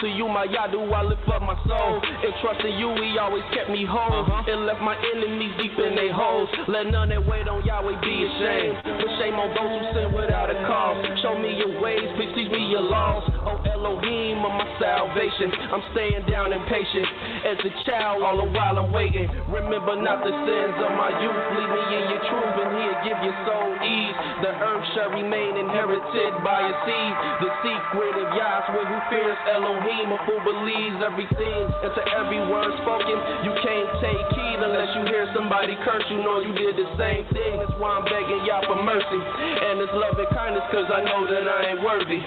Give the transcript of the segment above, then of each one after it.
To you, my Yah, do I lift up my soul. And trusting you, he always kept me whole. And left my enemies deep in their holes. Let none that wait on Yahweh be ashamed. But shame on those who sin without a cause. Show me your ways, please teach me your laws. Oh Elohim of my salvation, I'm staying down and patient. As a child, all the while I'm waiting. Remember not the sins of my youth. Lead me in your truth, and he'll give your soul ease. The earth shall remain inherited by a seed. The secret of YAHWEH who fears Elohim, a fool believes everything. And to every word spoken, you can't take heed unless you hear somebody curse. You know you did the same thing. That's why I'm begging Yah for mercy and His love and kindness, cause I know that I ain't worthy.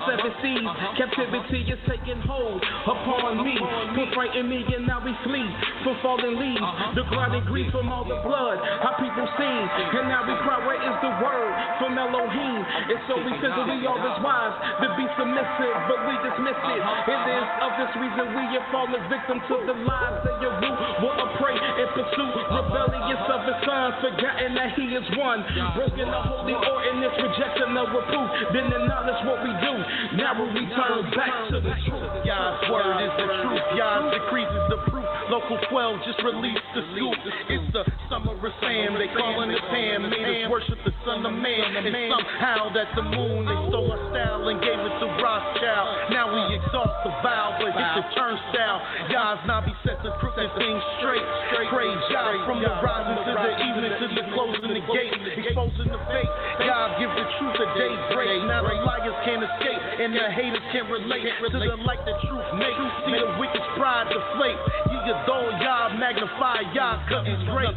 Seven seas, captivity is taking hold upon me. Put frighten me and now we flee from fallen leaves. The grinding grief from all the blood our people seen. And now we cry, where is the word from Elohim? And so we feel we are His wives to be submissive, but we dismiss it. It is of this reason we have fallen victim to the lies that your root will prey and pursue. Rebellious of His Son, forgotten that He is one. Broken the holy ordinance, rejection of reproof. Then acknowledge what we do. Now we return back to the truth. Yah's word is the truth. Yah's decrees is the proof. Local 12 just released the scoop. It's the summer of Sam. They calling it Pam. Made us worship the Son of Man. And somehow that the moon, they stole our style and gave it to Rothschild. Now we exalt the vow, but hit the turnstile. Yah's Nabi sets the crooked things straight. Praise Yah from the rising to the evening to the closing the gate. Exposing the fake. Yah give the truth a daybreak. Now the liars can't escape. And the haters can't relate to the light that truth makes. See the wicked pride deflate. You adore Yah, magnify Yah, cause He's great.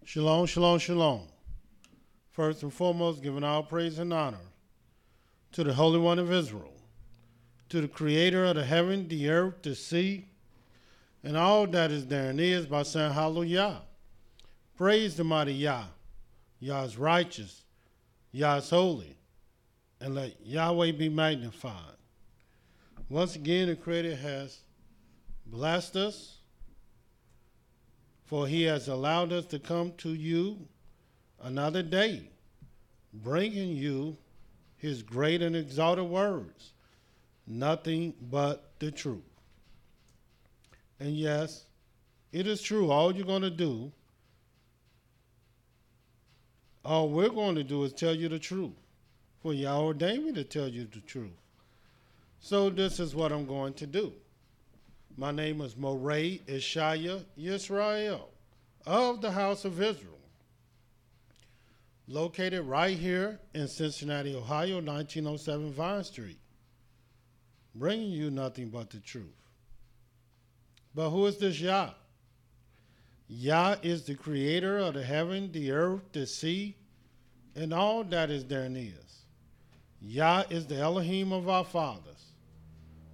Shalom, shalom, shalom. First and foremost, giving all praise and honor to the Holy One of Israel, to the Creator of the heaven, the earth, the sea, and all that is therein is, by saying hallelujah. Praise the mighty Yah. Yah is righteous. Yah is holy. And let Yahweh be magnified. Once again, the Creator has blessed us, for He has allowed us to come to you another day, bringing you His great and exalted words, nothing but the truth. And yes, it is true. All we're going to do is tell you the truth. For Yah ordained me to tell you the truth. So this is what I'm going to do. My name is Mowreh IshiYAH, YIsraEL, of the house of Israel. located right here in Cincinnati, Ohio, 1907 Vine Street, bringing you nothing but the truth. But who is this Yah? Yah is the creator of the heaven, the earth, the sea, and all that is therein is. Yah is the Elohim of our fathers,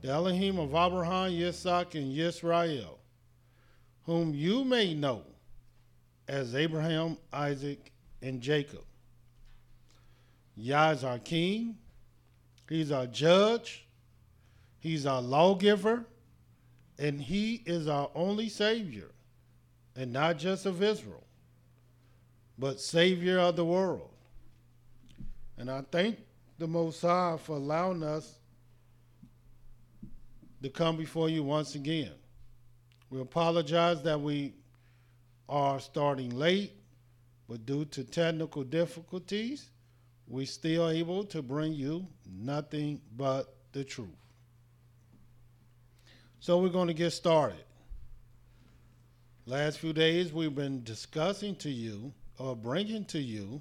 the Elohim of Abraham, Yitzhak, and YIsraEL, whom you may know as Abraham, Isaac, and Jacob. Yah is our king. He's our judge. He's our lawgiver. And he is our only Savior. And not just of Israel, but Savior of the world. And I thank the Most High for allowing us to come before you once again. We apologize that we are starting late, but due to technical difficulties, we're still able to bring you nothing but the truth. So we're going to get started. Last few days we've been discussing to you, or bringing to you,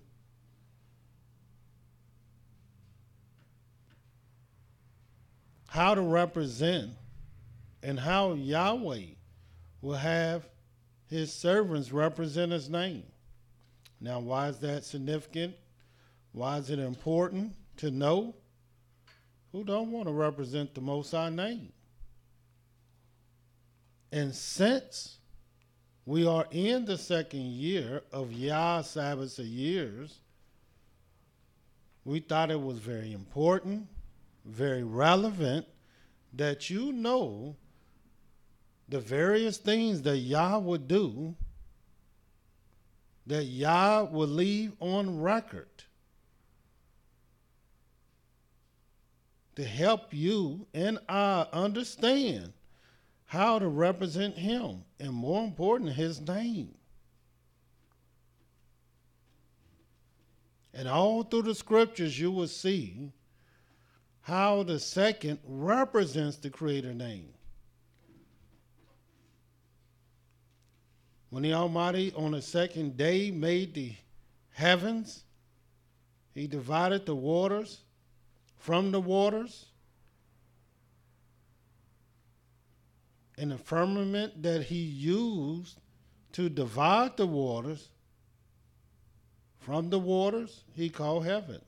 how to represent and how Yahweh will have his servants represent his name. Now, why is that significant? Why is it important to know? Who don't want to represent the Most High name? And since we are in the second year of Yah's Sabbath of years, we thought it was very important, very relevant, that you know the various things that Yah would do, that Yah would leave on record to help you and I understand how to represent him, and more important, his name. And all through the scriptures you will see how the second represents the Creator name. When the Almighty on the second day made the heavens, he divided the waters from the waters, and the firmament that he used to divide the waters from the waters, he called heaven.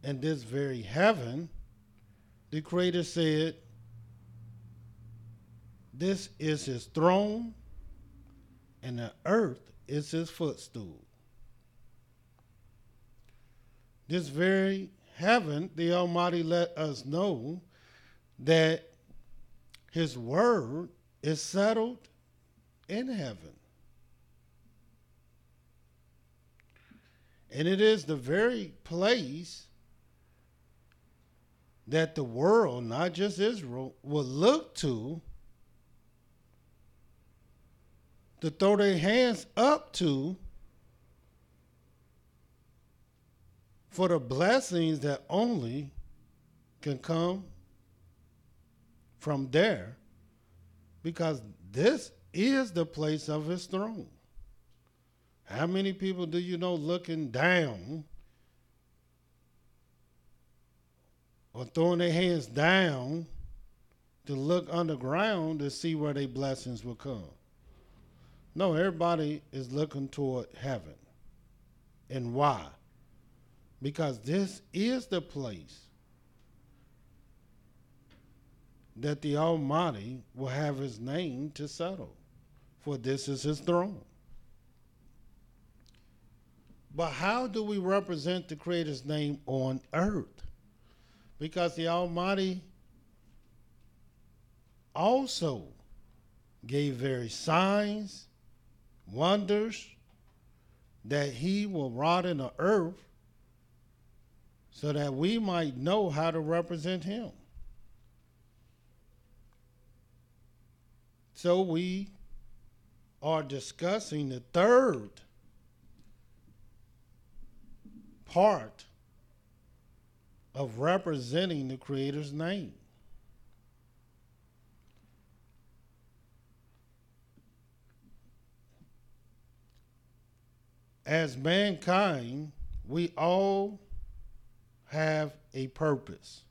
And this very heaven, the Creator said, this is his throne, and the earth is his footstool. This very heaven, the Almighty let us know that his word is settled in heaven. And it is the very place that the world, not just Israel, will look to throw their hands up to for the blessings that only can come from there, because this is the place of his throne. How many people do you know looking down or throwing their hands down to look underground to see where their blessings will come? No, everybody is looking toward heaven. And why? Because this is the place that the Almighty will have his name to settle, for this is his throne. But how do we represent the Creator's name on earth? Because the Almighty also gave various signs, wonders, that he will wrought in the earth so that we might know how to represent him. So we are discussing the third part of representing the Creator's name. as mankind, we all have a purpose.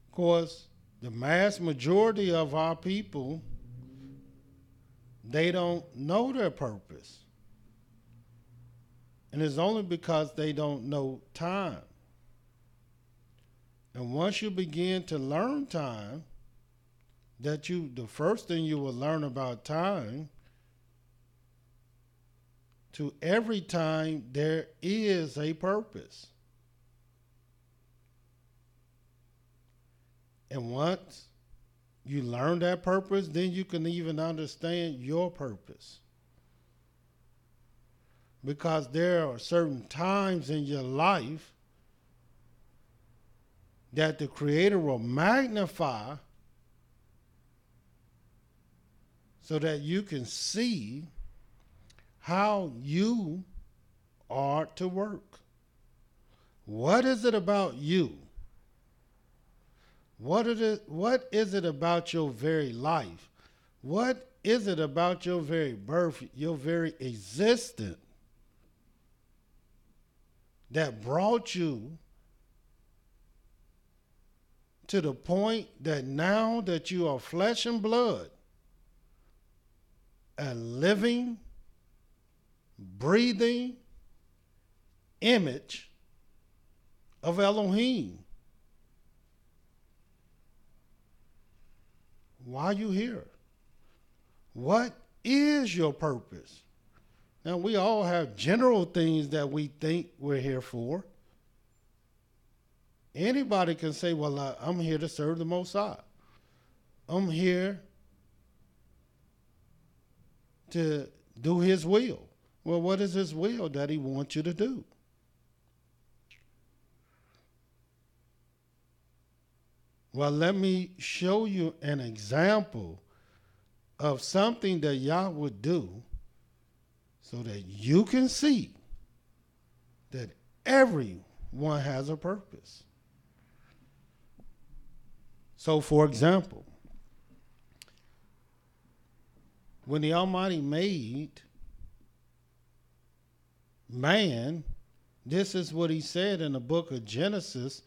Of course, the mass majority of our people, they don't know their purpose. And it's only because they don't know time. And once you begin to learn time, the first thing you will learn about time, to every time there is a purpose. And once you learn that purpose, then you can even understand your purpose. Because there are certain times in your life that the Creator will magnify so that you can see how you are to work. What is it about you? What is it about your very life? What is it about your very birth, your very existence that brought you to the point that now that you are flesh and blood, a living, breathing image of Elohim? Why are you here? What is your purpose? Now, we all have general things that we think we're here for. Anybody can say, well, I'm here to serve the Most High. I'm here to do His will. Well, what is His will that He wants you to do? Well, let me show you an example of something that Yah would do so that you can see that everyone has a purpose. So, for example, when the Almighty made man, this is what He said in the book of Genesis,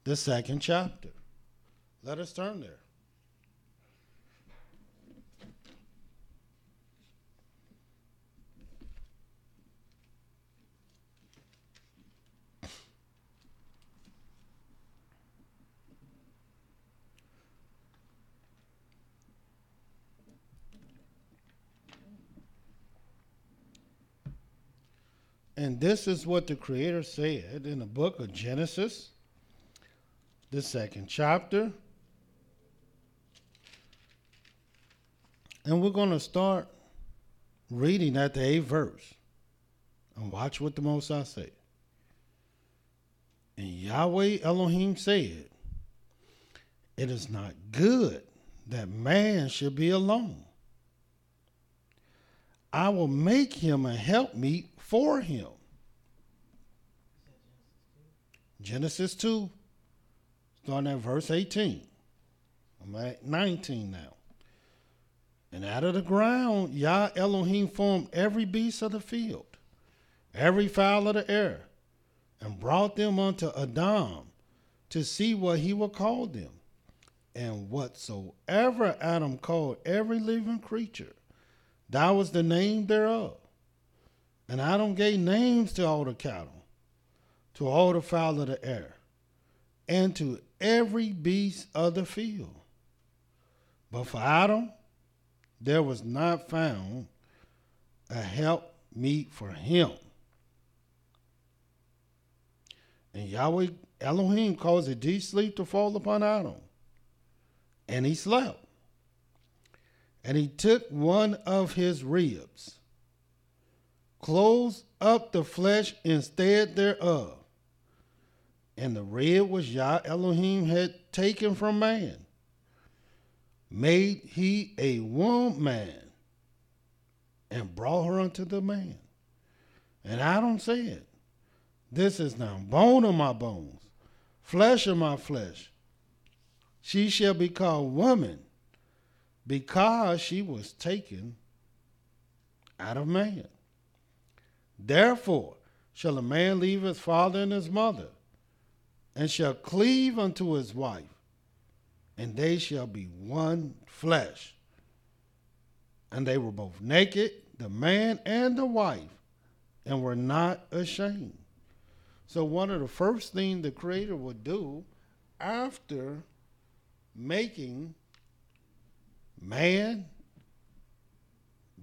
the 2nd chapter. Let us turn there. And this is what the Creator said in the book of Genesis, the 2nd chapter. And we're going to start reading at the 8th verse. And watch what the Most High said. And Yahweh Elohim said, it is not good that man should be alone. I will make him a helpmeet for him. Genesis 2, starting at verse 18. I'm at 19 now. And out of the ground, Yah Elohim formed every beast of the field, every fowl of the air, and brought them unto Adam to see what he would call them. And whatsoever Adam called every living creature, that was the name thereof. And Adam gave names to all the cattle, to all the fowl of the air, and to every beast of the field. But for Adam, there was not found a help meet for him. And Yahweh Elohim caused a deep sleep to fall upon Adam, and he slept. And he took one of his ribs, closed up the flesh instead thereof, and the rib which Yah Elohim had taken from man, made he a woman, and brought her unto the man. And Adam said, this is now bone of my bones, flesh of my flesh. She shall be called woman, because she was taken out of man. Therefore shall a man leave his father and his mother, and shall cleave unto his wife, and they shall be one flesh. And they were both naked, the man and the wife, and were not ashamed. So one of the first things the Creator would do after making man,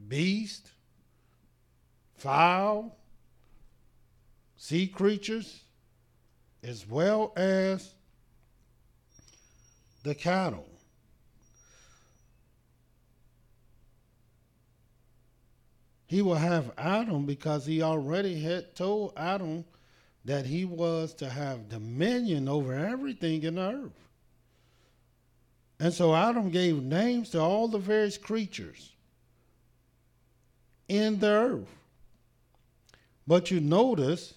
beast, fowl, sea creatures, as well as the cattle, he will have Adam, because he already had told Adam that he was to have dominion over everything in the earth. And so Adam gave names to all the various creatures in the earth. But you notice,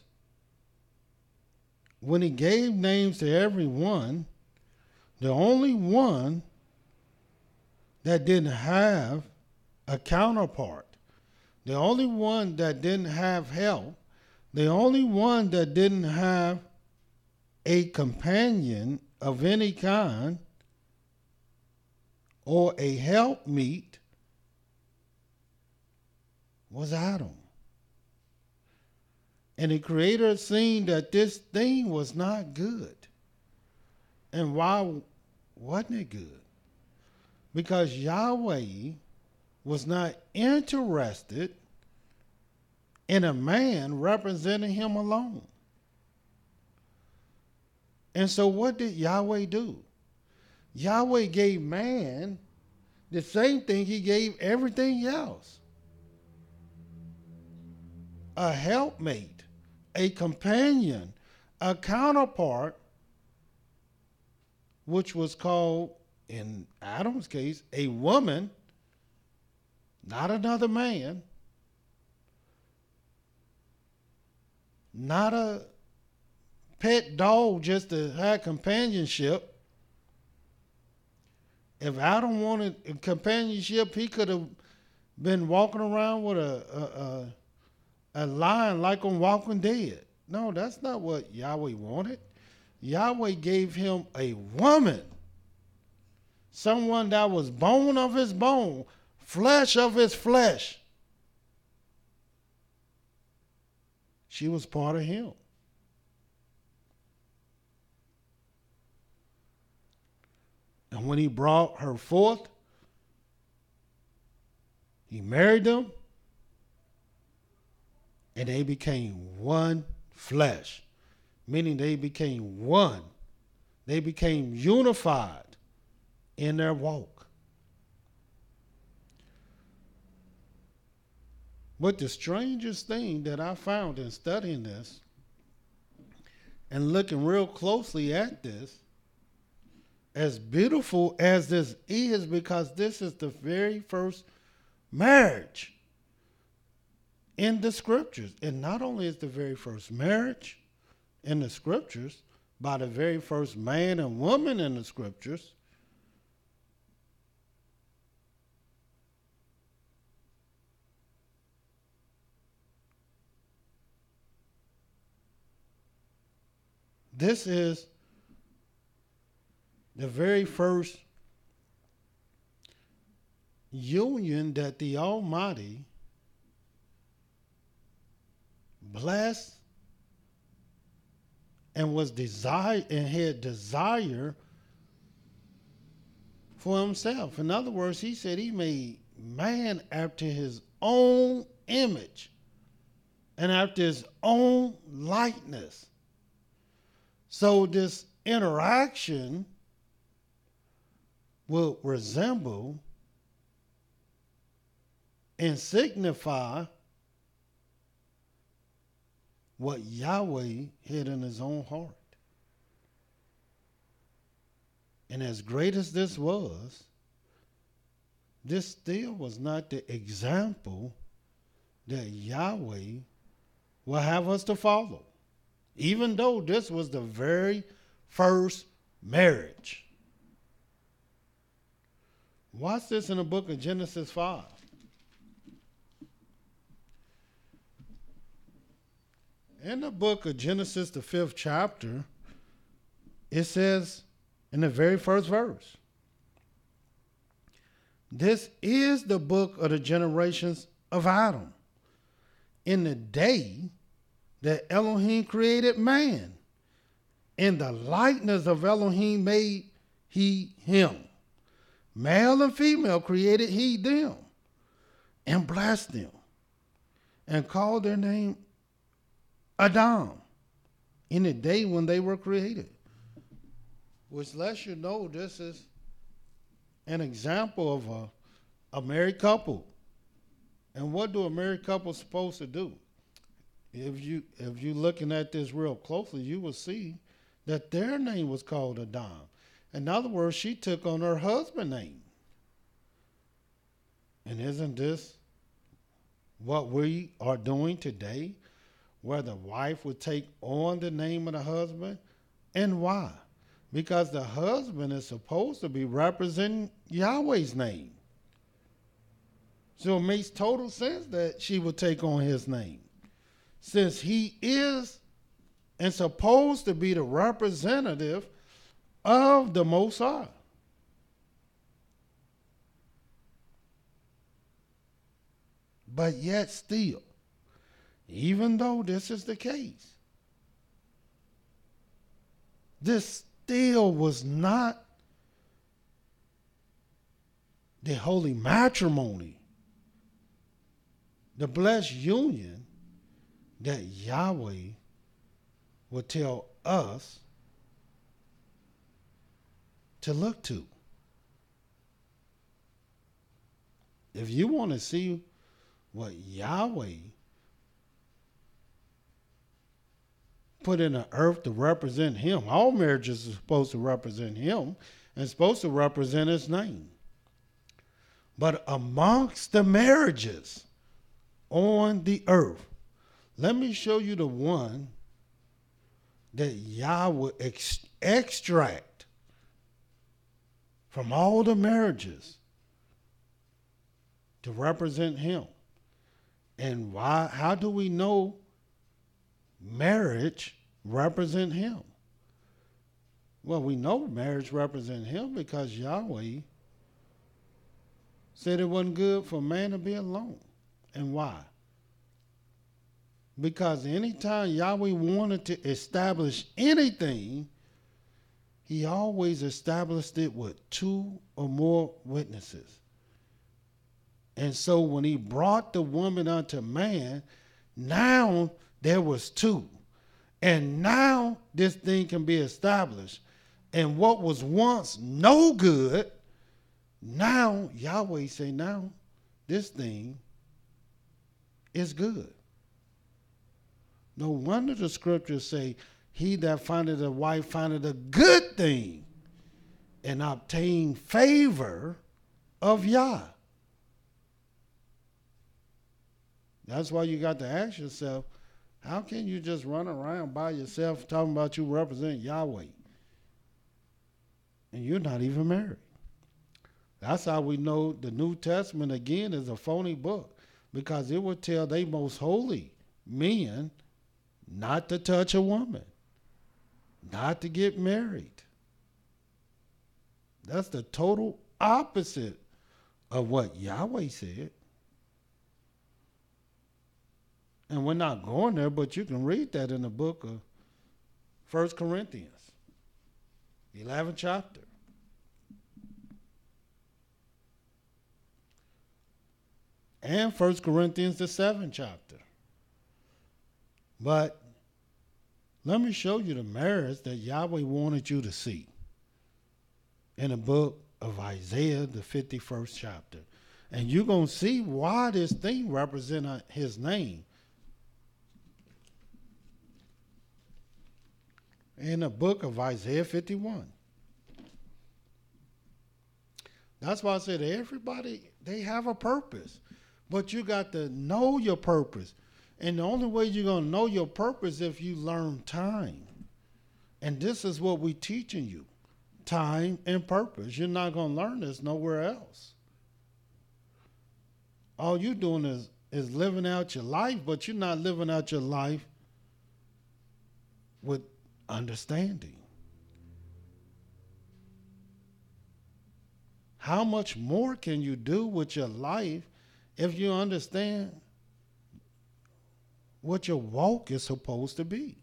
when he gave names to everyone, the only one that didn't have a counterpart, the only one that didn't have help, the only one that didn't have a companion of any kind or a helpmeet was Adam. And the Creator seen that this thing was not good. And why wasn't it good? Because Yahweh was not interested in a man representing him alone. And so what did Yahweh do? Yahweh gave man the same thing he gave everything else. A helpmate, a companion, a counterpart, which was called, in Adam's case, a woman, not another man, not a pet dog just to have companionship. If Adam wanted companionship, he could have been walking around with a lion like on Walking Dead. No, that's not what Yahweh wanted. Yahweh gave him a woman, someone that was bone of his bone, flesh of his flesh. She was part of him. And when he brought her forth, he married them, and they became one flesh, meaning they became one. They became unified in their walk. But the strangest thing that I found in studying this and looking real closely at this, as beautiful as this is, because this is the very first marriage in the scriptures. And not only is the very first marriage in the scriptures by the very first man and woman in the scriptures, this is the very first union that the Almighty blessed and was desire and had desire for himself. In other words, he said he made man after his own image and after his own likeness. So this interaction will resemble and signify what Yahweh had in his own heart. And as great as this was, this still was not the example that Yahweh will have us to follow, even though this was the very first marriage. Watch this in the book of Genesis 5. In the book of Genesis, the 5th chapter, it says in the very first verse, this is the book of the generations of Adam. In the day that Elohim created man, in the likeness of Elohim made he him. Male and female created he them, and blessed them, and called their name Adam, in the day when they were created. Which lets you know this is an example of a married couple. And what do a married couple supposed to do? If you're looking at this real closely, you will see that their name was called Adam. In other words, she took on her husband's name. And isn't this what we are doing today, where the wife would take on the name of the husband? And why? Because the husband is supposed to be representing Yahweh's name. So it makes total sense that she would take on his name, since he is and supposed to be the representative of the Most High. But yet still, even though this is the case, this still was not the holy matrimony, the blessed union that Yahweh will tell us to look to. If you want to see what Yahweh put in the earth to represent him, all marriages are supposed to represent him and supposed to represent his name. But amongst the marriages on the earth, let me show you the one that Yahweh extract from all the marriages to represent him. And why? How do we know marriage represent him? Well, we know marriage represent him because Yahweh said it wasn't good for man to be alone. And why? Because anytime Yahweh wanted to establish anything, he always established it with 2 or more witnesses. And so when he brought the woman unto man, now there was 2. And now this thing can be established. And what was once no good, now Yahweh say, now this thing is good. No wonder the scriptures say, he that findeth a wife findeth a good thing and obtain favor of Yah. That's why you got to ask yourself, how can you just run around by yourself talking about you represent Yahweh and you're not even married? That's how we know the New Testament, again, is a phony book, because it would tell they most holy men not to touch a woman, not to get married. That's the total opposite of what Yahweh said. And we're not going there, but you can read that in the book of 1 Corinthians, 11th chapter. And 1 Corinthians, the 7th chapter. But let me show you the marriage that Yahweh wanted you to see in the book of Isaiah, the 51st chapter. And you're going to see why this thing represents his name. In the book of Isaiah 51. That's why I said everybody, they have a purpose. But you got to know your purpose. And the only way you're going to know your purpose is if you learn time. And this is what we're teaching you. Time and purpose. You're not going to learn this nowhere else. All you're doing is living out your life, but you're not living out your life with understanding. How much more can you do with your life if you understand what your walk is supposed to be?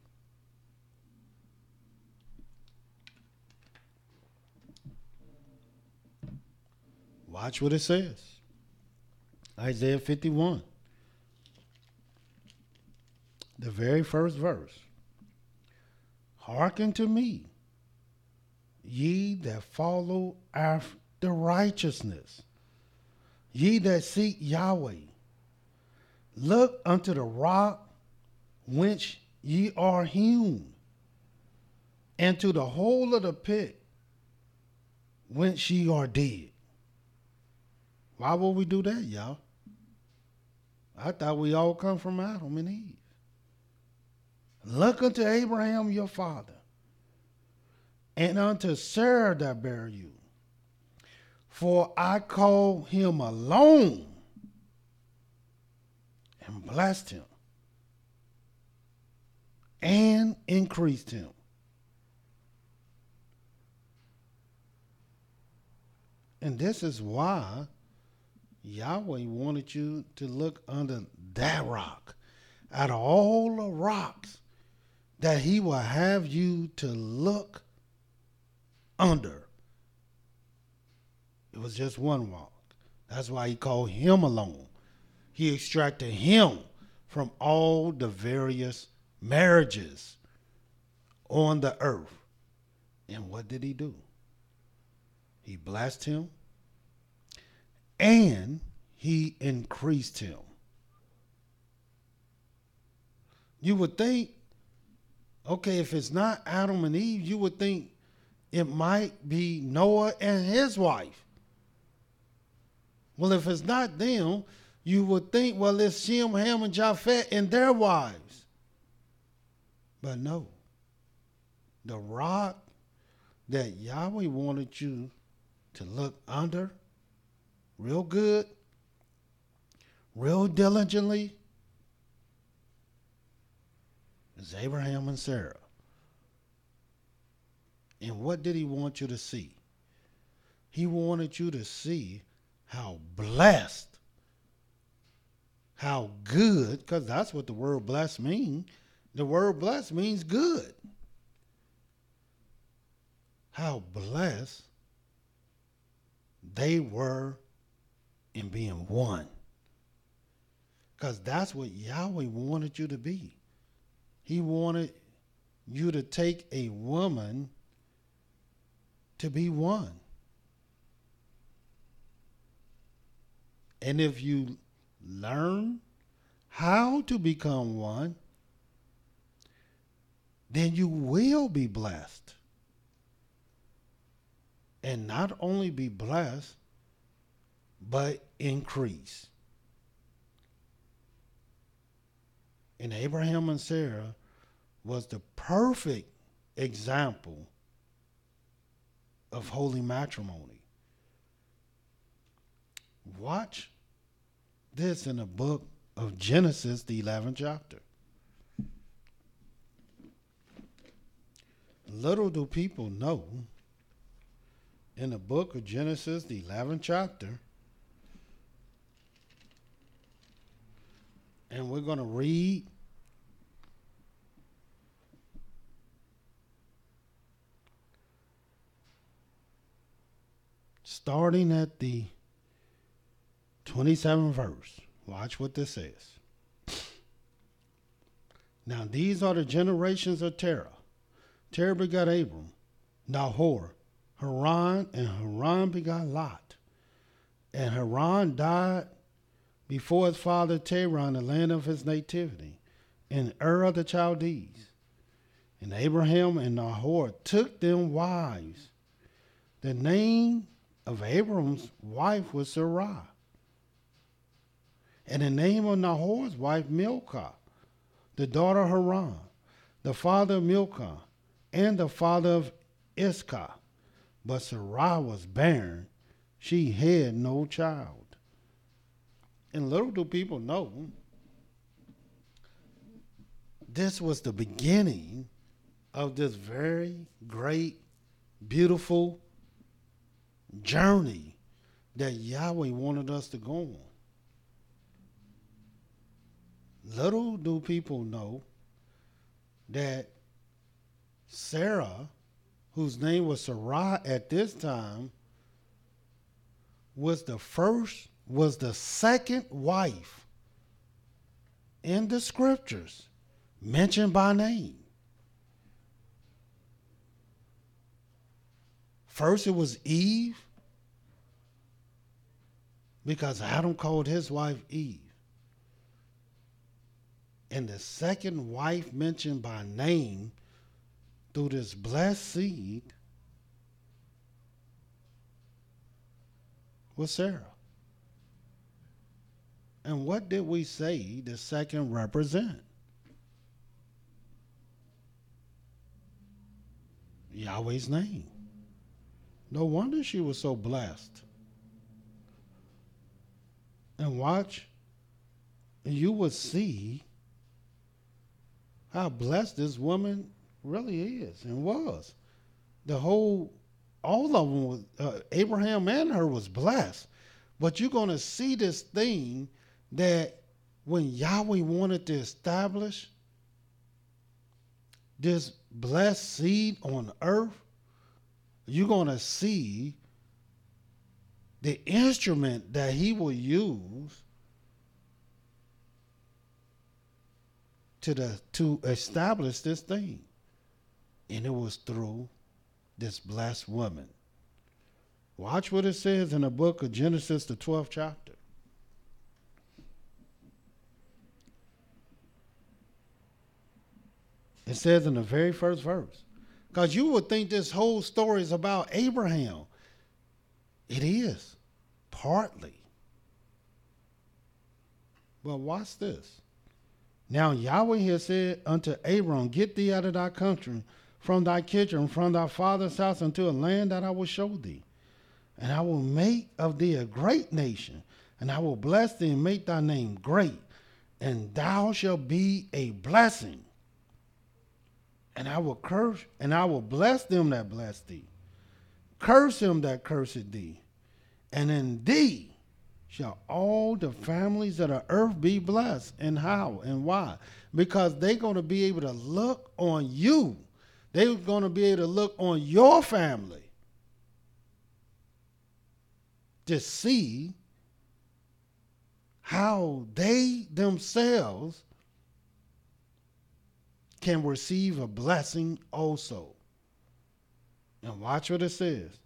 Watch what it says. Isaiah 51. The very first verse. Hearken to me, ye that follow after righteousness, ye that seek Yahweh. Look unto the rock whence ye are hewn, and to the hole of the pit whence ye are dead. Why would we do that, y'all? I thought we all come from Adam and Eve. Look unto Abraham your father, and unto Sarah that bare you. For I called him alone, and blessed him, and increased him. And this is why Yahweh wanted you to look under that rock. Out of all the rocks that he will have you to look under, it was just one rock. That's why he called him alone. He extracted him from all the various marriages on the earth. And what did he do? He blessed him, and he increased him. You would think, okay, if it's not Adam and Eve, you would think it might be Noah and his wife. Well, if it's not them, you would think, well, it's Shem, Ham, and Japheth and their wives. But no. The rock that Yahweh wanted you to look under real good, real diligently, is Abraham and Sarah. And what did he want you to see? He wanted you to see how blessed, how good, because that's what the word blessed means. The word blessed means good. How blessed they were in being one. Because that's what Yahweh wanted you to be. He wanted you to take a woman to be one. And if you learn how to become one, then you will be blessed. And not only be blessed, but increase. And Abraham and Sarah was the perfect example of holy matrimony. Watch this in the book of Genesis, the 11th chapter. Little do people know, in the book of Genesis, the 11th chapter, and we're going to read starting at the 27th verse. Watch what this says. Now these are the generations of Terah. Terah begot Abram, Nahor, Haran, and Haran begot Lot. And Haran died before his father Terah in the land of his nativity, in Ur of the Chaldees. And Abraham and Nahor took them wives. The name of Abram's wife was Sarai, and the name of Nahor's wife Milcah, the daughter of Haran, the father of Milcah, and the father of Iscah. But Sarai was barren, she had no child. And little do people know, this was the beginning of this very great, beautiful journey that Yahweh wanted us to go on. Little do people know that Sarah, whose name was Sarai at this time, was the second wife in the scriptures mentioned by name. First it was Eve, because Adam called his wife Eve. And the second wife mentioned by name through this blessed seed was Sarah. And what did we say the second represent? Yahweh's name. No wonder she was so blessed. And watch, you would see how blessed this woman really is and was. All of them, was, Abraham and her was blessed. But you're going to see this thing that when Yahweh wanted to establish this blessed seed on earth, you're going to see the instrument that he will use to establish this thing. And it was through this blessed woman. Watch what it says in the book of Genesis, the 12th chapter. It says in the very first verse. Because you would think this whole story is about Abraham. It is, partly. But watch this. Now Yahweh has said unto Abram, get thee out of thy country, from thy kindred, from thy father's house, unto a land that I will show thee. And I will make of thee a great nation, and I will bless thee and make thy name great, and thou shalt be a blessing. And I will bless them that bless thee, curse him that curseth thee, and in thee shall all the families of the earth be blessed. And how and why? Because they're going to be able to look on you. They're going to be able to look on your family to see how they themselves can receive a blessing also. And watch what it says.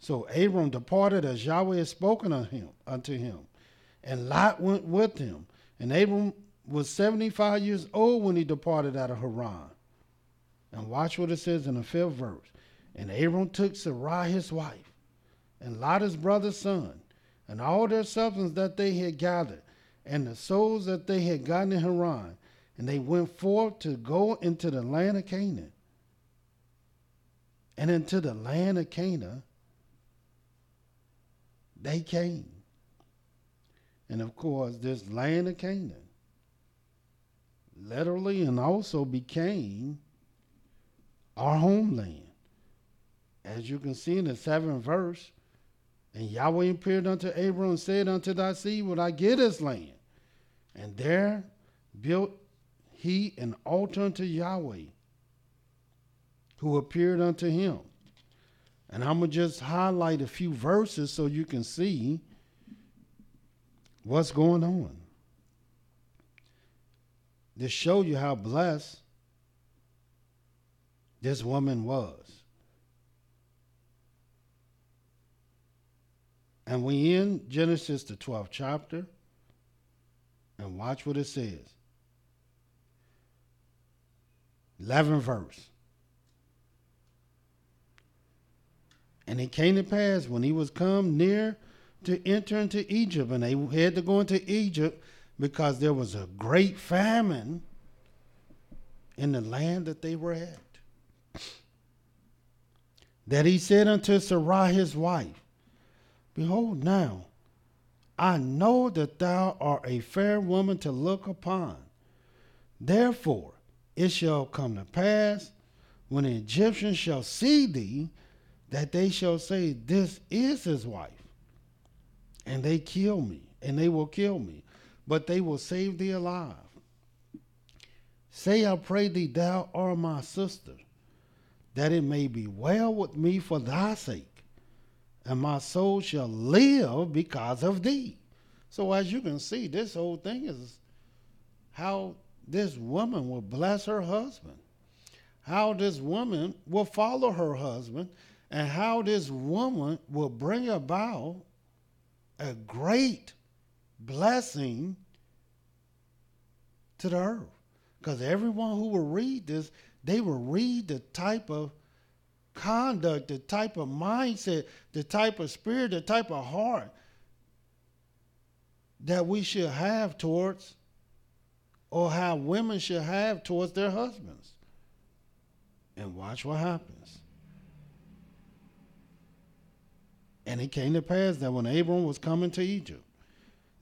So Abram departed as Yahweh had spoken unto him, and Lot went with him. And Abram was 75 years old when he departed out of Haran. And watch what it says in the 5th verse. And Abram took Sarai his wife, and Lot his brother's son, and all their substance that they had gathered, and the souls that they had gotten in Haran, and they went forth to go into the land of Canaan. And into the land of Canaan they came. And of course, this land of Canaan literally and also became our homeland. As you can see in the 7th verse, and Yahweh appeared unto Abram and said, unto thy seed will I give this land. And there built he an altar unto Yahweh, who appeared unto him. And I'm going to just highlight a few verses so you can see what's going on. To show you how blessed this woman was. And we in Genesis, the 12th chapter. And watch what it says. 11th verse. And it came to pass when he was come near to enter into Egypt, and they had to go into Egypt because there was a great famine in the land that they were at, that he said unto Sarai his wife, behold now, I know that thou art a fair woman to look upon. Therefore it shall come to pass, when the Egyptians shall see thee, that they shall say, this is his wife. And they kill me, and they will kill me, but they will save thee alive. Say, I pray thee, thou art my sister, that it may be well with me for thy sake, and my soul shall live because of thee. So as you can see, this whole thing is how this woman will bless her husband, how this woman will follow her husband, and how this woman will bring about a great blessing to the earth. Because everyone who will read this, they will read the type of conduct, the type of mindset, the type of spirit, the type of heart that we should have towards, or how women should have towards their husbands. And watch what happens. And it came to pass that when Abram was coming to Egypt,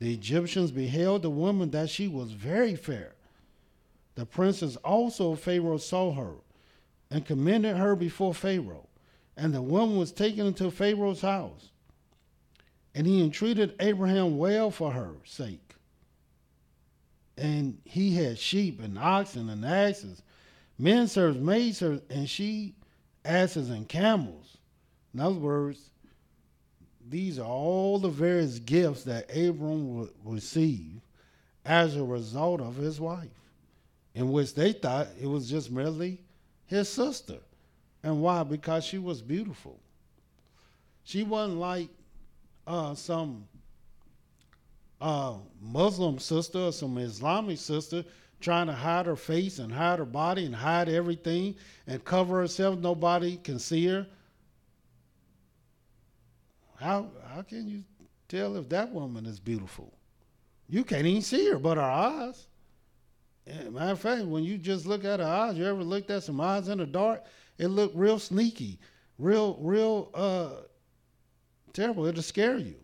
the Egyptians beheld the woman that she was very fair. The princes also of Pharaoh saw her, and commended her before Pharaoh. And the woman was taken into Pharaoh's house. And he entreated Abraham well for her sake. And he had sheep and oxen and asses, men servants, maid servants, and she asses and camels. In other words, these are all the various gifts that Abram would receive as a result of his wife, in which they thought it was just merely his sister. And why? Because she was beautiful. She wasn't like some Muslim sister or some Islamic sister trying to hide her face and hide her body and hide everything and cover herself. Nobody can see her. How can you tell if that woman is beautiful? You can't even see her but her eyes. Matter of fact, when you just look at her eyes, you ever looked at some eyes in the dark? It looked real sneaky, real terrible. It'll scare you.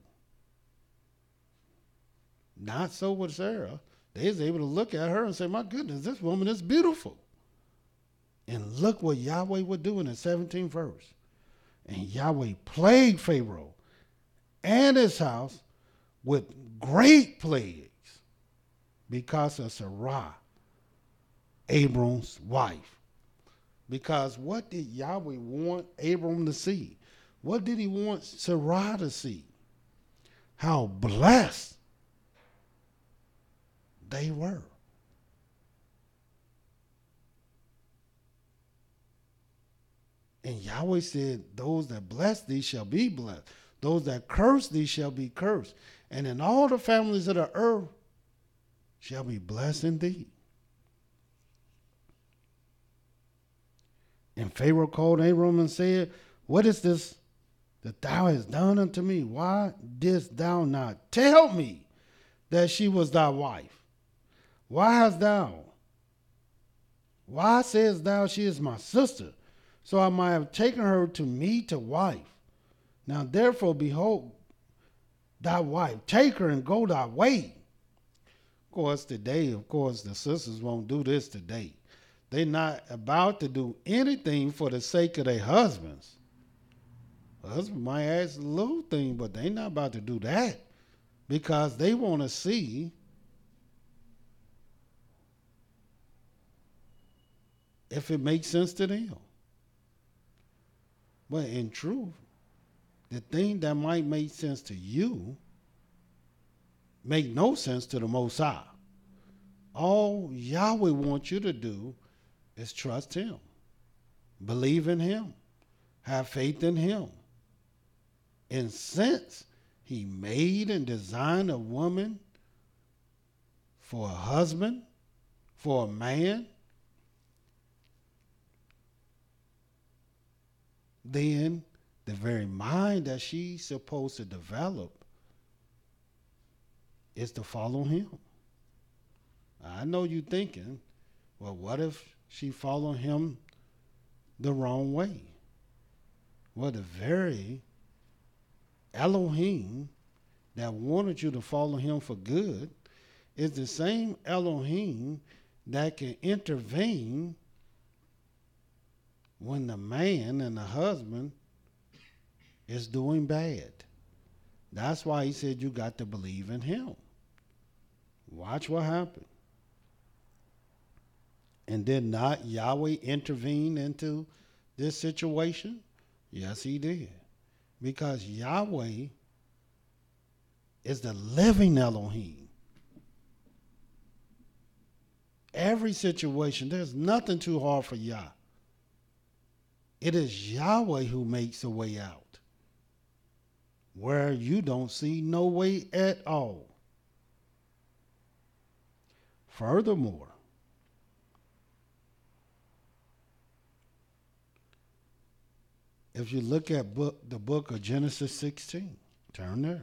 Not so with Sarah. They was able to look at her and say, my goodness, this woman is beautiful. And look what Yahweh would do in the 17th verse. And Yahweh plagued Pharaoh and his house with great plagues because of Sarai, Abram's wife. Because what did Yahweh want Abram to see? What did he want Sarai to see? How blessed they were. And Yahweh said, those that bless thee shall be blessed. Those that curse thee shall be cursed. And in all the families of the earth shall be blessed indeed. And Pharaoh called Abram and said, what is this that thou hast done unto me? Why didst thou not tell me that she was thy wife? Why sayest thou she is my sister? So I might have taken her to me to wife. Now therefore, behold, thy wife, take her and go thy way. Of course, today, the sisters won't do this today. They're not about to do anything for the sake of their husbands. The husband might ask a little thing, but they're not about to do that because they want to see if it makes sense to them. But in truth, the thing that might make sense to you make no sense to the Most High. All Yahweh wants you to do is trust him, believe in him, have faith in him. And since he made and designed a woman for a husband, for a man, then the very mind that she's supposed to develop is to follow him. I know you thinking, well, what if she followed him the wrong way? Well, the very Elohim that wanted you to follow him for good is the same Elohim that can intervene when the man and the husband is doing bad. That's why he said you got to believe in him. Watch what happened. And did not Yahweh intervene into this situation? Yes, he did. Because Yahweh is the living Elohim. Every situation, there's nothing too hard for Yah. It is Yahweh who makes a way out where you don't see no way at all. Furthermore, if you look at the book of Genesis 16, turn there.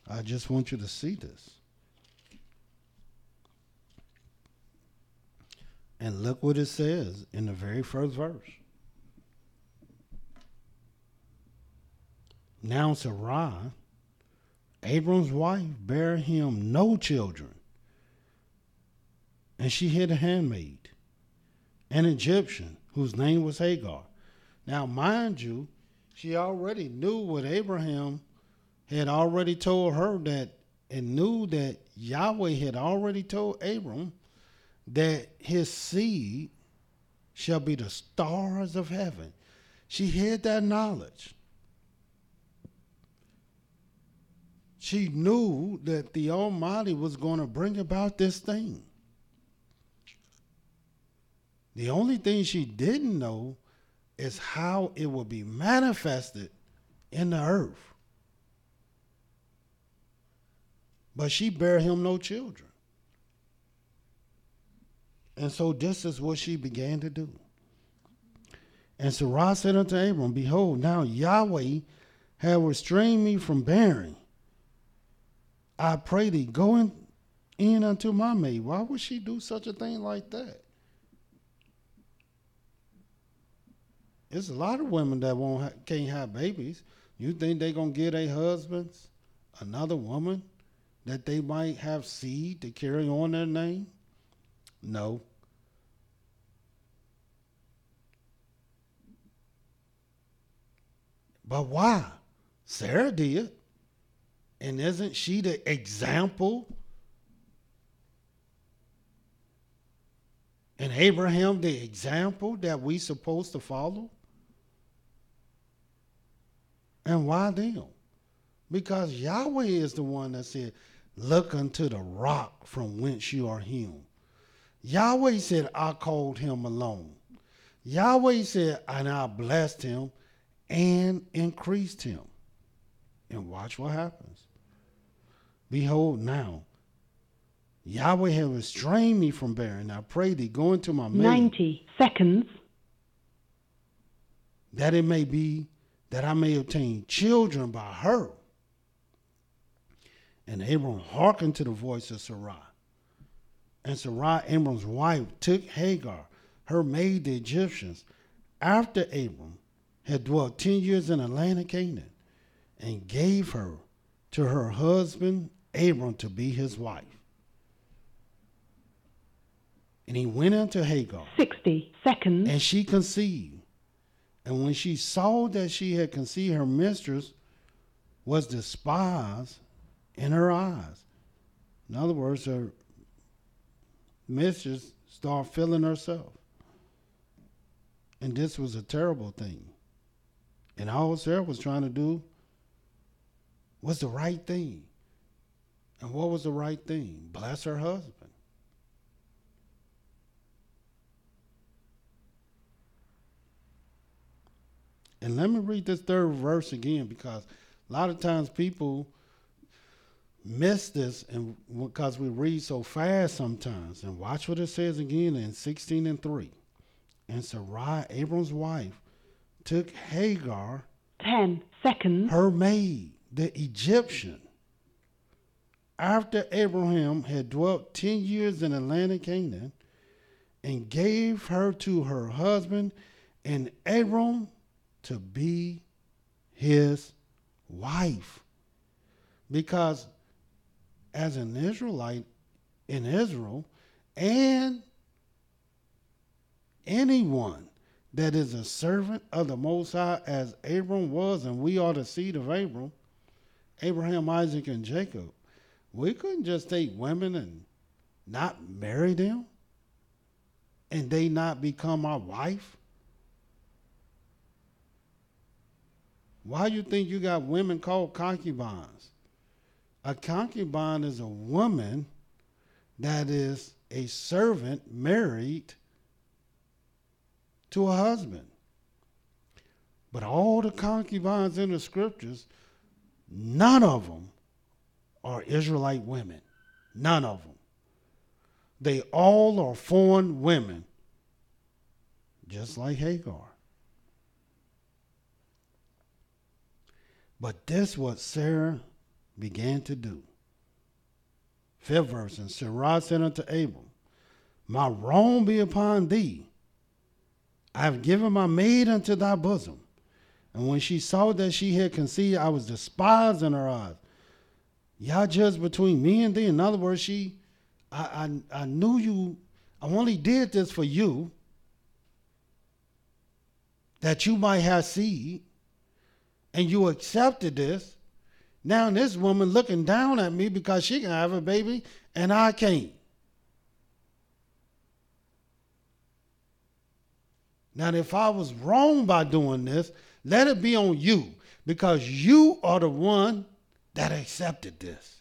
I just want you to see this. And look what it says in the very first verse. Now Sarai, Abram's wife, bare him no children, and she had a handmaid, an Egyptian, whose name was Hagar. Now, mind you, she already knew what Abraham had already told her, that, and knew that Yahweh had already told Abram that his seed shall be the stars of heaven. She had that knowledge. She knew that the Almighty was going to bring about this thing. The only thing she didn't know is how it would be manifested in the earth. But she bare him no children. And so this is what she began to do. And Sarai said unto Abram, behold, now Yahweh hath restrained me from bearing. I pray thee, go in unto my maid. Why would she do such a thing like that? There's a lot of women that can't have babies. You think they're going to give their husbands another woman that they might have seed to carry on their name? No. But why? Sarah did. And isn't she the example? And Abraham the example that we supposed to follow? And why them? Because Yahweh is the one that said, look unto the rock from whence you are hewn. Yahweh said, I called him alone. Yahweh said, and I blessed him and increased him. And watch what happens. Behold now, Yahweh has restrained me from bearing. I pray thee, go into my maid. 90 seconds. That it may be that I may obtain children by her. And Abram hearkened to the voice of Sarai. And Sarai, Abram's wife, took Hagar, her maid, the Egyptians, after Abram had dwelt 10 years in the land of Canaan, and gave her to her husband Abram to be his wife. And he went unto Hagar. 60 seconds. And she conceived. And when she saw that she had conceived, her mistress was despised in her eyes. In other words, her mistress started feeling herself. And this was a terrible thing. And all Sarah was trying to do was the right thing. And what was the right thing? Bless her husband. And let me read this third verse again, because a lot of times people miss this, and because we read so fast sometimes. And watch what it says again in 16:3. And Sarai, Abram's wife, took Hagar, 10 seconds, her maid, the Egyptian, after Abraham had dwelt 10 years in the land of Canaan, and gave her to her husband and Abram to be his wife. Because as an Israelite in Israel, and anyone that is a servant of the Most High, as Abram was, and we are the seed of Abram, Abraham, Isaac, and Jacob, we couldn't just take women and not marry them and they not become our wife. Why you think you got women called concubines? A concubine is a woman that is a servant married to a husband. But all the concubines in the scriptures, none of them are Israelite women. None of them. They all are foreign women, just like Hagar. But this is what Sarah began to do. 5th verse, and Sarah said unto Abram, my wrong be upon thee. I have given my maid unto thy bosom. And when she saw that she had conceived, I was despised in her eyes. Yah judged between me and thee. In other words, I knew you. I only did this for you, that you might have seed, and you accepted this. Now this woman looking down at me because she can have a baby and I can't. Now, if I was wrong by doing this, let it be on you, because you are the one that accepted this.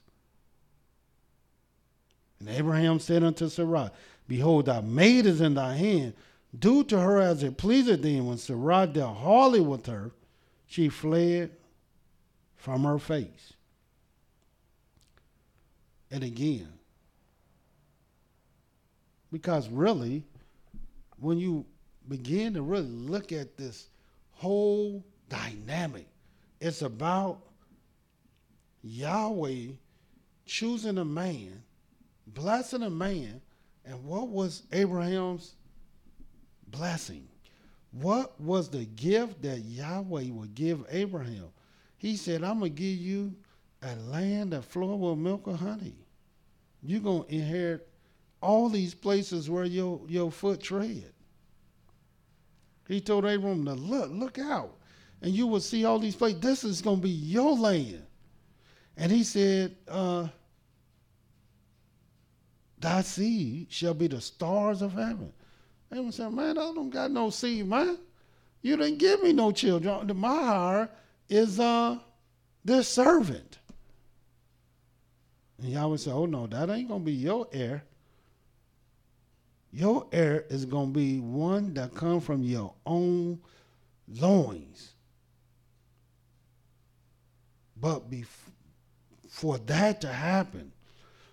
And Abraham said unto Sarai, behold, thy maid is in thy hand. Do to her as it pleaseth thee. And when Sarai dealt hardly with her, she fled from her face. And again, because really, when you begin to really look at this whole dynamic, it's about Yahweh choosing a man, blessing a man. And what was Abraham's blessing? What was the gift that Yahweh would give Abraham? He said, I'm going to give you a land that flows with milk and honey. You're going to inherit all these places where your foot tread. He told Abram to look out, and you will see all these places. This is going to be your land. And he said, thy seed shall be the stars of heaven. Abram said, man, I don't got no seed, man. You didn't give me no children. My hire is this servant. And Yahweh said, oh no, that ain't going to be your heir. Your heir is going to be one that comes from your own loins. But for that to happen,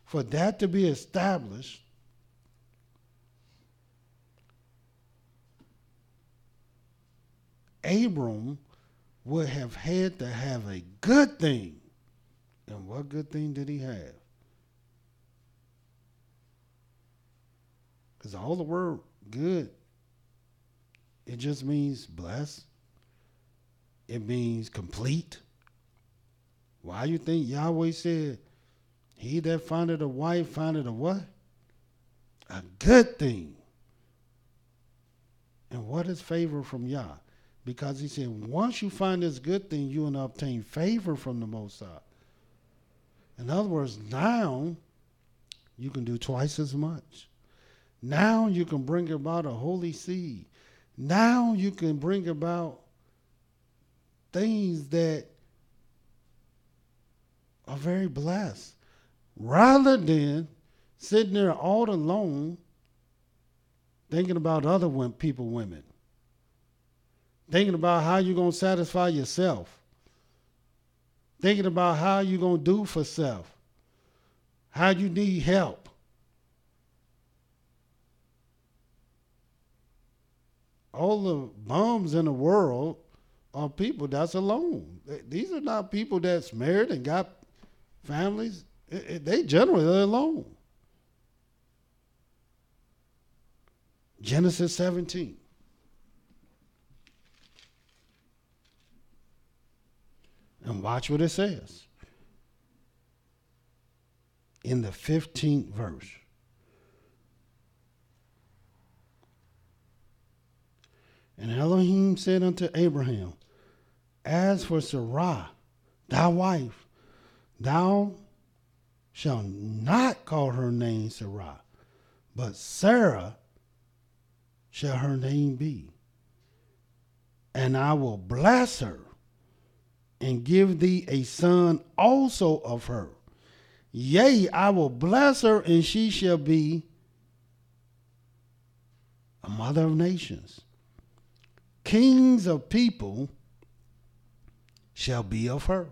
for that to be established, Abram would have had to have a good thing. And what good thing did he have? Because all the word good, it just means blessed. It means complete. Why you think Yahweh said, he that findeth a wife findeth a what? A good thing. And what is favor from Yah? Because he said, once you find this good thing, you will obtain favor from the Most High. In other words, now you can do twice as much. Now you can bring about a holy seed. Now you can bring about things that are very blessed. Rather than sitting there all alone thinking about other women. Thinking about how you're going to satisfy yourself. Thinking about how you're going to do for self. How you need help. All the bums in the world are people that's alone. These are not people that's married and got families. They generally are alone. Genesis 17. And watch what it says. In the 15th verse. And Elohim said unto Abraham, as for Sarai, thy wife, thou shalt not call her name Sarai, but Sarah shall her name be. And I will bless her and give thee a son also of her. Yea, I will bless her, and she shall be a mother of nations. Kings of people shall be of her.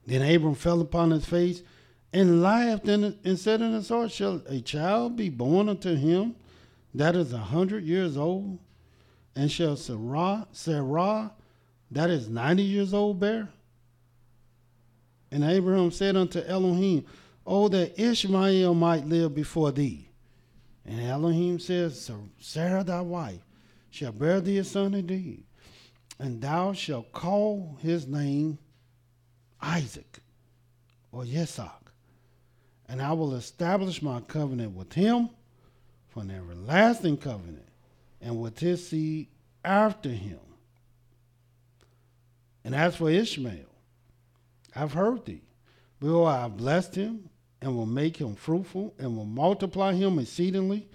Then Abram fell upon his face and laughed and said in his heart, shall a child be born unto him that is 100 years old? And shall Sarah that is 90 years old bear? And Abraham said unto Elohim, oh, that Ishmael might live before thee. And Elohim says, so Sarah thy wife shall bear thee a son indeed, and thou shalt call his name Isaac, or Yitzhak. And I will establish my covenant with him for an everlasting covenant, and with his seed after him. And as for Ishmael, I've heard thee. Behold, I have blessed him, and will make him fruitful, and will multiply him exceedingly.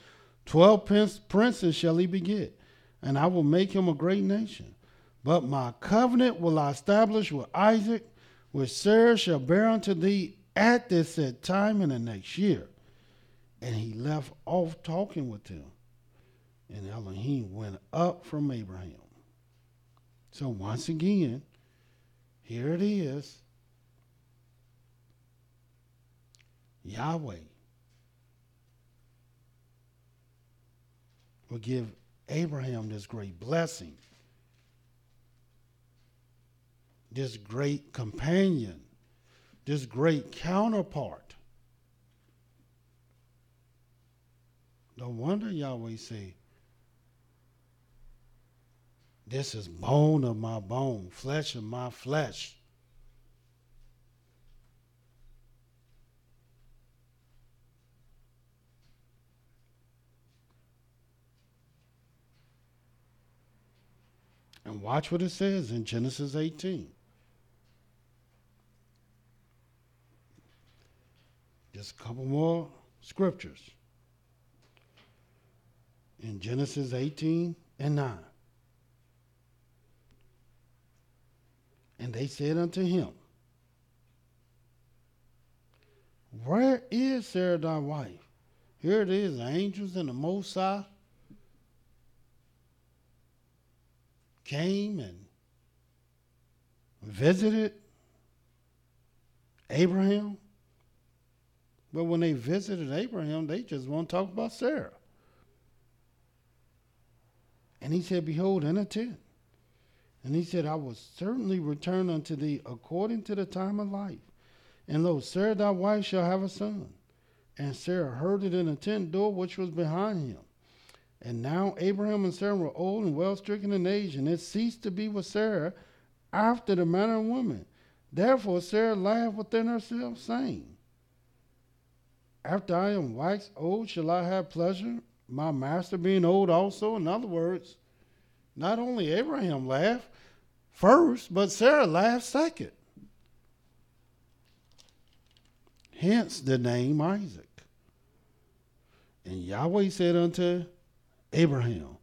12 princes shall he beget, and I will make him a great nation. But my covenant will I establish with Isaac, which Sarah shall bear unto thee at this set time in the next year. And he left off talking with him, and Elohim went up from Abraham. So once again, here it is. Yahweh will give Abraham this great blessing, this great companion, this great counterpart. No wonder Yahweh say, this is bone of my bone, flesh of my flesh. And watch what it says in Genesis 18. Just a couple more scriptures. In Genesis 18 and 9. And they said unto him, where is Sarah thy wife? Here it is, the angels and the Most High came and visited Abraham. But when they visited Abraham, they just want to talk about Sarah. And he said, behold, in a tent. And he said, I will certainly return unto thee according to the time of life. And lo, Sarah thy wife shall have a son. And Sarah heard it in the tent door which was behind him. And now Abraham and Sarah were old and well stricken in age, and it ceased to be with Sarah after the manner of woman. Therefore Sarah laughed within herself, saying, after I am waxed old, shall I have pleasure, my master being old also? In other words, not only Abraham laughed first, but Sarah laughed second. Hence the name Isaac. And Yahweh said unto Abraham,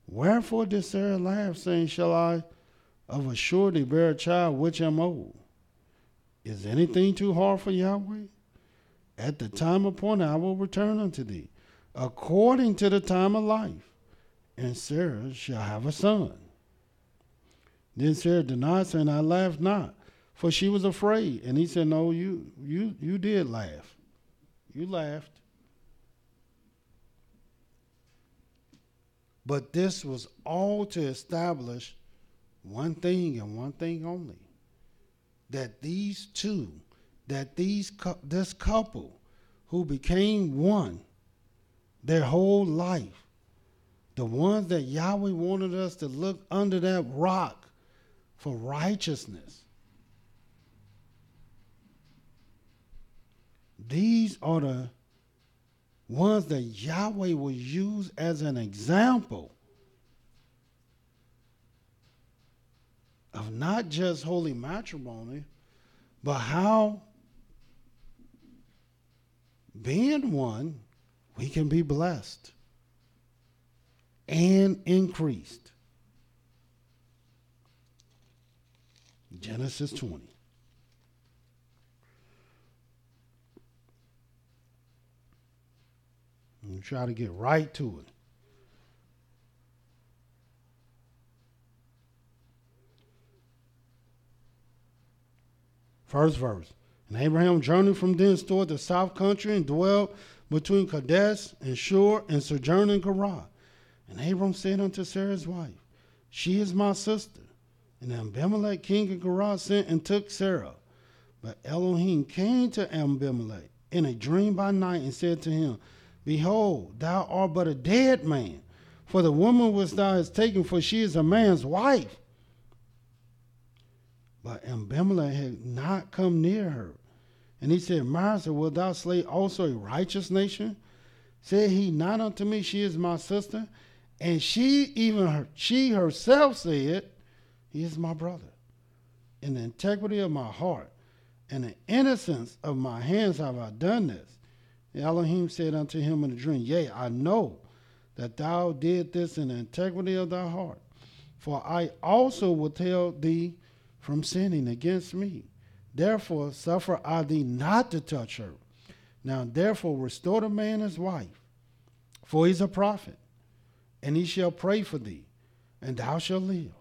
wherefore did Sarah laugh, saying, shall I of a surety bear a child which am old? Is anything too hard for Yahweh? At the time appointed I will return unto thee, according to the time of life, and Sarah shall have a son. Then Sarah denied, saying, I laughed not, for she was afraid. And he said, no, you did laugh. You laughed. But this was all to establish one thing and one thing only. That these two, this couple who became one their whole life, the ones that Yahweh wanted us to look under that rock for righteousness, these are the ones that Yahweh will use as an example of not just holy matrimony, but how being one, we can be blessed and increased. Genesis 20. I'm try to get right to it. First verse. And Abraham journeyed from thence toward the south country and dwelt between Kadesh and Shur and sojourned in Gerar. And Abram said unto Sarah's wife, She is my sister. And Abimelech king of Gerar sent and took Sarah. But Elohim came to Abimelech in a dream by night and said to him, Behold, thou art but a dead man, for the woman which thou hast taken, for she is a man's wife. But Abimelech had not come near her. And he said, Master, wilt thou slay also a righteous nation? Said he not unto me, She is my sister? And she herself said, He is my brother. In the integrity of my heart and the innocence of my hands have I done this. And Elohim said unto him in a dream, Yea, I know that thou did this in the integrity of thy heart. For I also will tell thee from sinning against me. Therefore suffer I thee not to touch her. Now therefore restore the man his wife, for he's a prophet, and he shall pray for thee, and thou shalt live.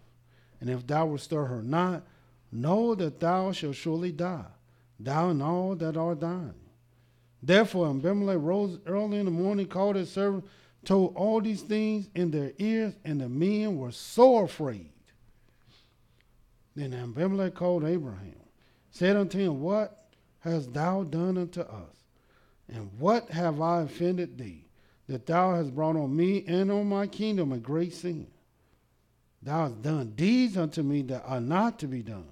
And if thou restore her not, know that thou shalt surely die, thou and all that are thine. Therefore Abimelech rose early in the morning, called his servant, told all these things in their ears, and the men were sore afraid. Then Abimelech called Abraham, said unto him, What hast thou done unto us? And what have I offended thee, that thou hast brought on me and on my kingdom a great sin? Thou hast done deeds unto me that are not to be done.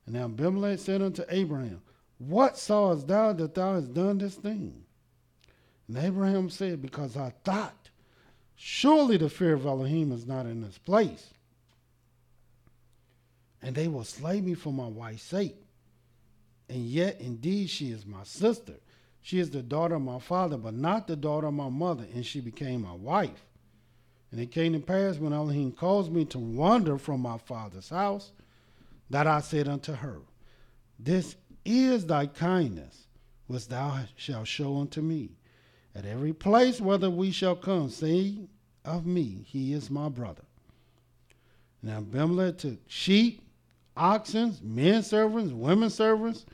And Abimelech said unto Abraham, What sawest thou that thou hast done this thing? And Abraham said, Because I thought, surely the fear of Elohim is not in this place, and they will slay me for my wife's sake. And yet indeed she is my sister. She is the daughter of my father, but not the daughter of my mother, and she became my wife. And it came to pass, when Elohim caused me to wander from my father's house, that I said unto her, This is thy kindness, which thou shalt show unto me. At every place whither we shall come, say of me, He is my brother. And Abimelech took sheep, oxen, men servants, women servants,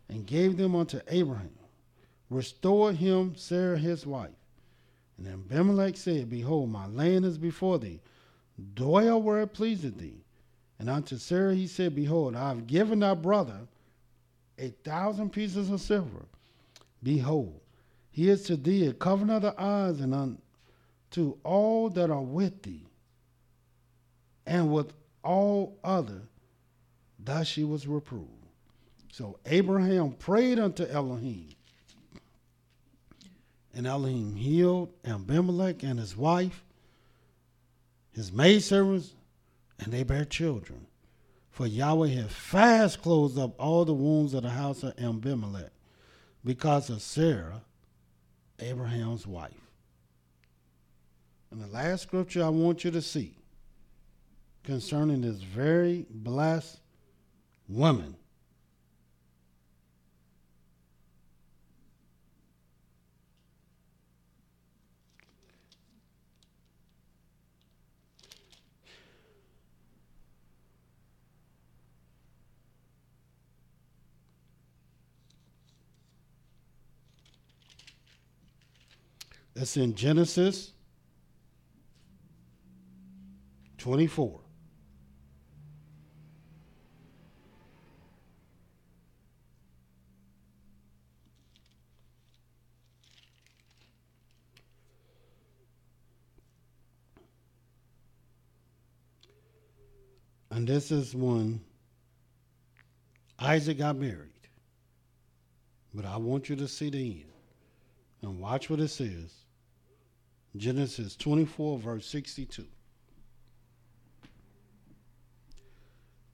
and gave them unto Abraham. Restore him Sarah his wife. And Abimelech said, Behold, my land is before thee. Dwell where it pleaseth thee. And unto Sarah he said, Behold, I have given thy brother 1,000 pieces of silver. Behold, he is to thee a covenant of the eyes, and unto all that are with thee, and with all other. Thus she was reproved. So Abraham prayed unto Elohim, and Elohim healed Abimelech and his wife, his maidservants, and they bare children. For Yahweh had fast closed up all the wounds of the house of Abimelech because of Sarah, Abraham's wife. And the last scripture I want you to see concerning this very blessed woman. It's in Genesis 24. And this is when Isaac got married. But I want you to see the end. And watch what it says. Genesis 24, verse 62.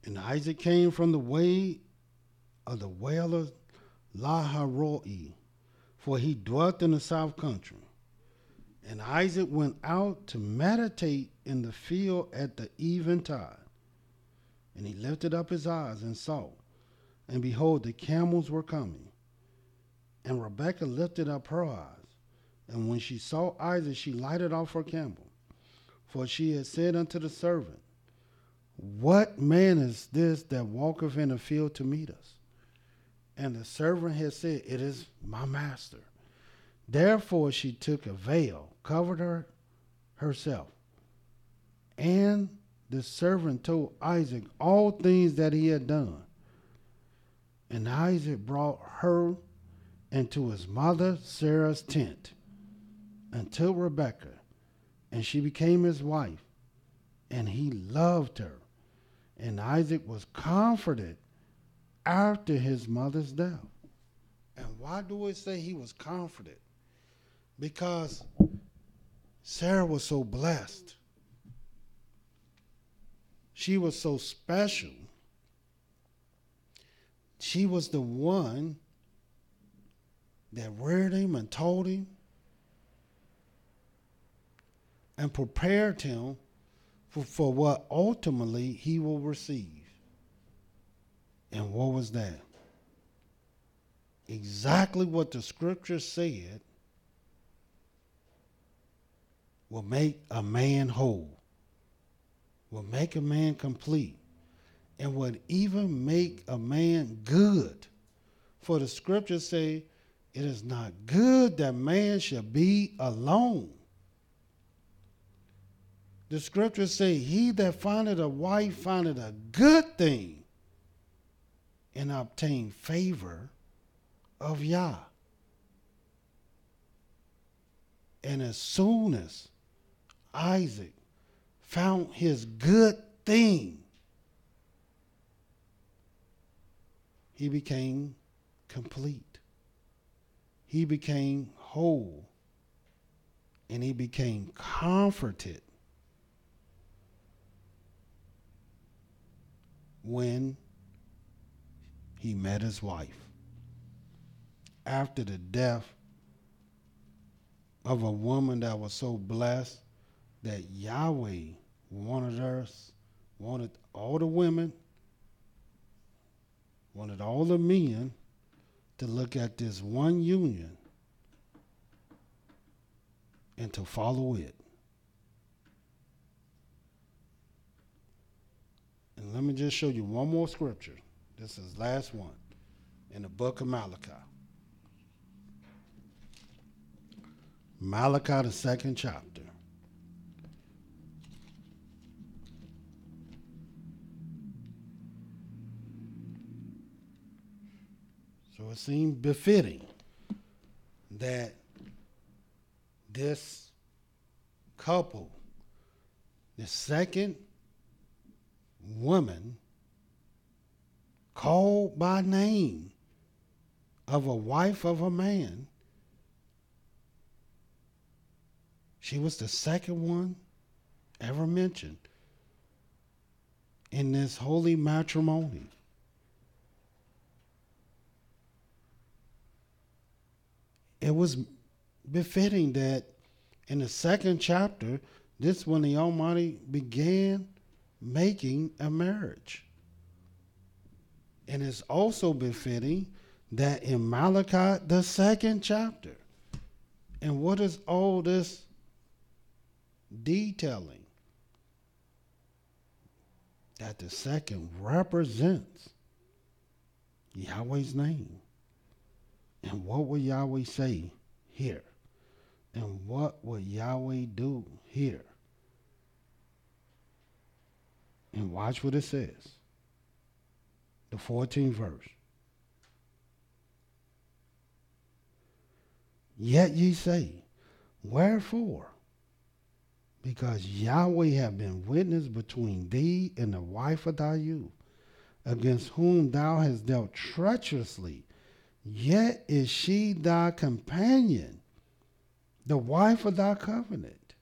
And Isaac came from the way of the well of Lahairoi, for he dwelt in the south country. And Isaac went out to meditate in the field at the eventide. And he lifted up his eyes and saw, and behold, the camels were coming. And Rebekah lifted up her eyes, and when she saw Isaac, she lighted off her camel. For she had said unto the servant, What man is this that walketh in the field to meet us? And the servant had said, It is my master. Therefore she took a veil, covered herself. And the servant told Isaac all things that he had done. And Isaac brought her into his mother Sarah's tent until Rebekah, and she became his wife, and he loved her. And Isaac was comforted after his mother's death. And why do it say he was comforted? Because Sarah was so blessed. She was so special. She was the one that reared him and told him and prepared him for what ultimately he will receive. And what was that? Exactly what the scripture said will make a man whole, will make a man complete, and would even make a man good. For the scriptures say, it is not good that man should be alone. The scriptures say, he that findeth a wife findeth a good thing and obtain favor of Yah. And as soon as Isaac found his good thing, he became complete. He became whole. And he became comforted when he met his wife. After the death of a woman that was so blessed that Yahweh wanted all the women, wanted all the men to look at this one union and to follow it. And let me just show you one more scripture. This is the last one in the book of Malachi. Malachi, the second chapter. So it seemed befitting that this couple, the second woman called by name of a wife of a man, she was the second one ever mentioned in this holy matrimony. It was befitting that in the second chapter, this when the Almighty began making a marriage. And it's also befitting that in Malachi, the second chapter. And what is all this detailing? That the second represents Yahweh's name. And what will Yahweh say here? And what will Yahweh do here? And watch what it says. The 14th verse. Yet ye say, wherefore? Because Yahweh have been witness between thee and the wife of thy youth, against whom thou hast dealt treacherously. Yet is she thy companion, the wife of thy covenant.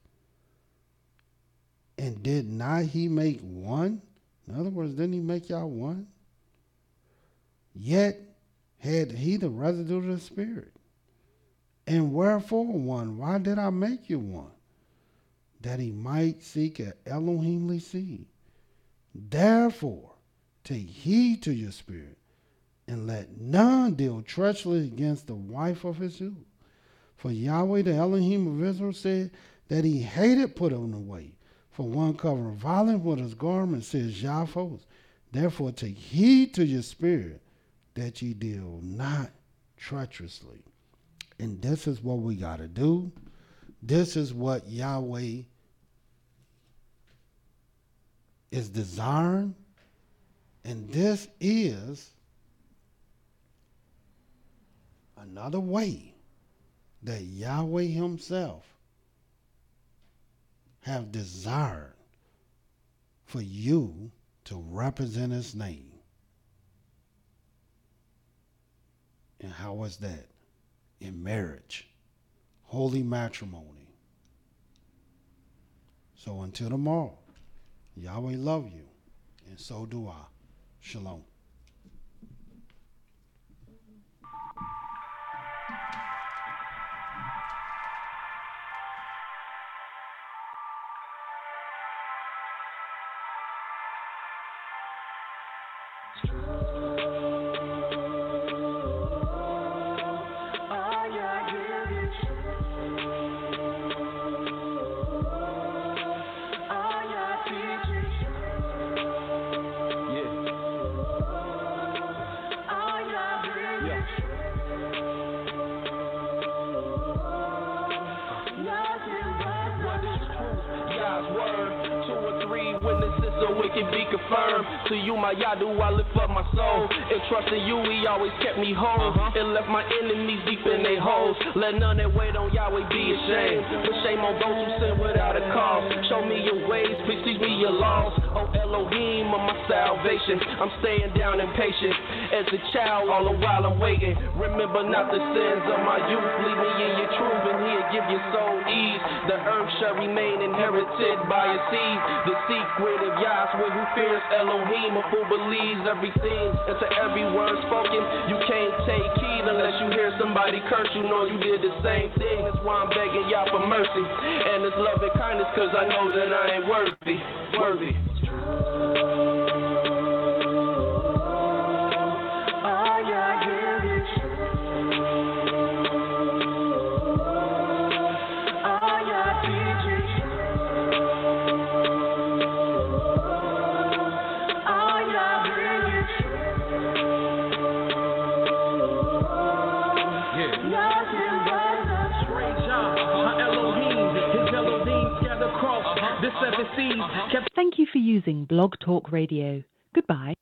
And did not he make one? In other words, didn't he make y'all one? Yet had he the residue of the Spirit. And wherefore one? Why did I make you one? That he might seek an Elohimly seed. Therefore, take heed to your spirit, and let none deal treacherously against the wife of his youth. For Yahweh, the Elohim of Israel, said that he hated putting away. For one covering violence with his garment, says YAHWEHs. Therefore, take heed to your spirit, that ye deal not treacherously. And this is what we got to do. This is what Yahweh is desiring. And this is another way that Yahweh himself have desired for you to represent his name. And how is that? In marriage, holy matrimony. So until tomorrow, Yahweh love you, and so do I. Shalom. To you, my Yah, do I lift up my soul. And trusting you, he always kept me whole. And left my enemies deep in their holes. Let none that wait on Yahweh be ashamed. But shame on those who sin without a cause. Show me your ways, please teach me your laws. Oh Elohim of my salvation, I'm staying down impatient. As a child, all the while I'm waiting. Remember not the sins of my youth. Lead me in your truth, and he'll give your soul ease. The earth shall remain inherited by a seed. The secret of YAHWEH, who fears Elohim, a fool believes everything. And to every word spoken, you can't take heed unless you hear somebody curse. You know you did the same thing. That's why I'm begging Yah for mercy and His love and kindness, cause I know that I ain't worthy. Thank you for using Blog Talk Radio. Goodbye.